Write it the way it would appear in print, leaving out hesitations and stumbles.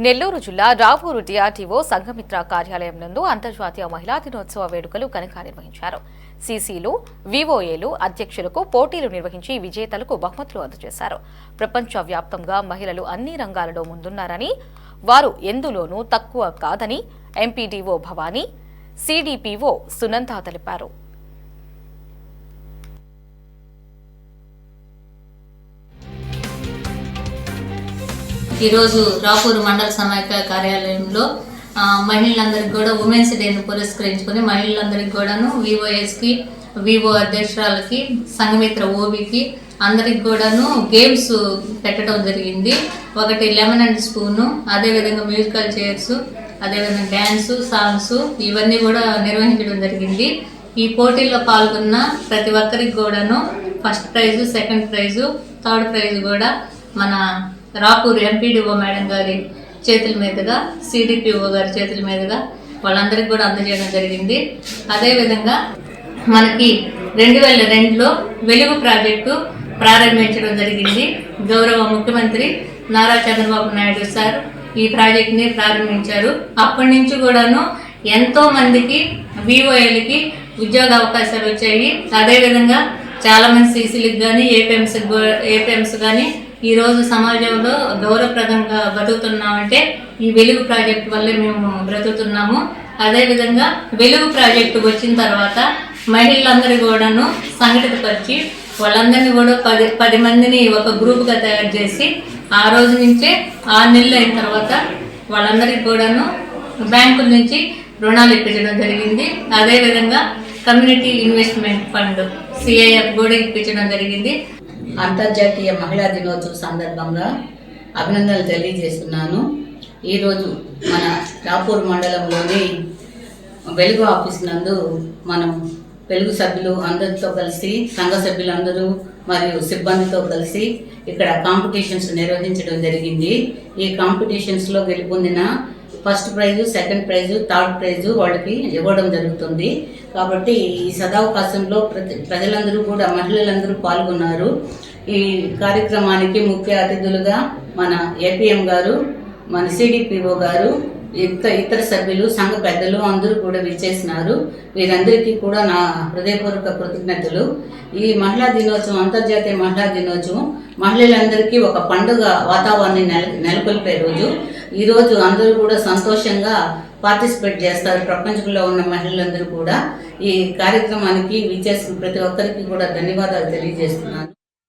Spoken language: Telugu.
నెల్లూరు జిల్లా రావూరు డిఆర్టీఓ సంఘమిత్ర కార్యాలయం నందు అంతర్జాతీయ మహిళా దినోత్సవ వేడుకలు ఘనంగా నిర్వహించారు. సీసీలు, వివోఏలు అధ్యక్షులకు పోటీలు నిర్వహించి విజేతలకు బహుమతులు అందజేశారు. ప్రపంచ వ్యాప్తంగా మహిళలు అన్ని రంగాలలో ముందున్నారని, వారు ఎందులోనూ తక్కువ కాదని ఎంపీడీఓ భవానీ, సీడీపీఓ సునంద తెలిపారు. ఈరోజు రాపూర్ మండల సమైక్య కార్యాలయంలో మహిళలందరికీ కూడా ఉమెన్స్ డేను పురస్కరించుకొని మహిళలందరికీ కూడాను వివోఎస్కి, వివో అధ్యక్షురాలకి, సంఘమిత్ర ఓబీకి అందరికి కూడాను గేమ్స్ పెట్టడం జరిగింది. ఒకటి లెమన్ అండ్ స్పూను, అదేవిధంగా మ్యూజికల్ చైర్స్, అదేవిధంగా డ్యాన్సు, సాంగ్స్ ఇవన్నీ కూడా నిర్వహించడం జరిగింది. ఈ పోటీల్లో పాల్గొన్న ప్రతి ఒక్కరికి కూడాను first prize, second price, third price కూడా మన రాపూర్ ఎంపీడీఓ మేడం గారి చేతుల మీదుగా, సీడీపీఓ గారి చేతుల మీదుగా వాళ్ళందరికీ కూడా అందజేయడం జరిగింది. అదేవిధంగా మనకి 2002లో వెలుగు ప్రాజెక్టు ప్రారంభించడం జరిగింది. గౌరవ ముఖ్యమంత్రి నారా చంద్రబాబు నాయుడు సార్ ఈ ప్రాజెక్ట్ని ప్రారంభించారు. అప్పటి నుంచి కూడాను ఎంతో మందికి వివోఏలకి ఉద్యోగ అవకాశాలు వచ్చాయి. అదేవిధంగా చాలామంది సీసీలకు కానీ ఏపీఎంస్ కానీ ఈరోజు సమాజంలో గౌరవప్రదంగా బతుకుతున్నామంటే ఈ వెలుగు ప్రాజెక్టు వల్లే మేము బ్రతుకుతున్నాము. అదేవిధంగా వెలుగు ప్రాజెక్టు వచ్చిన తర్వాత మహిళలందరూ కూడాను సంఘటితపరిచి వాళ్ళందరినీ కూడా 10 మందిని ఒక గ్రూప్గా తయారు చేసి ఆ రోజు నుంచే 6 నెలలు అయిన తర్వాత వాళ్ళందరికీ కూడాను బ్యాంకుల నుంచి రుణాలు ఇప్పించడం జరిగింది. అదేవిధంగా కమ్యూనిటీ ఇన్వెస్ట్మెంట్ ఫండ్ CIF కూడా ఇప్పించడం జరిగింది. అంతర్జాతీయ మహిళా దినోత్సవం సందర్భంగా అభినందనలు తెలియజేస్తున్నాను. ఈరోజు మన రాపూర్ మండలంలోని వెలుగు ఆఫీస్ నందు మనం వెలుగు సభ్యులు అందరితో కలిసి, సంఘ సభ్యులందరూ మరియు సిబ్బందితో కలిసి ఇక్కడ కాంపిటీషన్స్ నిర్వహించడం జరిగింది. ఈ కాంపిటీషన్స్లో గెలుపొందిన first prize, second price, third price వాళ్ళకి ఇవ్వడం జరుగుతుంది. కాబట్టి ఈ సదవకాశంలో ప్రజలందరూ కూడా మహిళలందరూ పాల్గొన్నారు. ఈ కార్యక్రమానికి ముఖ్య అతిథులుగా మన ఏపీఎం గారు, మన CDPO గారు, ఇతర సభ్యులు, సంఘ పెద్దలు అందరూ కూడా విచ్చేసినారు. వీరందరికీ కూడా నా హృదయపూర్వక కృతజ్ఞతలు. ఈ మహిళా దినోత్సవం, అంతర్జాతీయ మహిళా దినోత్సవం మహిళలందరికీ ఒక పండుగ వాతావరణాన్ని నెలకొల్పే రోజు. ఈరోజు అందరూ కూడా సంతోషంగా పార్టిసిపేట్ చేస్తారు. ప్రపంచంలో ఉన్న మహిళలందరూ కూడా ఈ కార్యక్రమానికి విచ్చేసిన ప్రతి ఒక్కరికి కూడా ధన్యవాదాలు తెలియజేస్తున్నాను.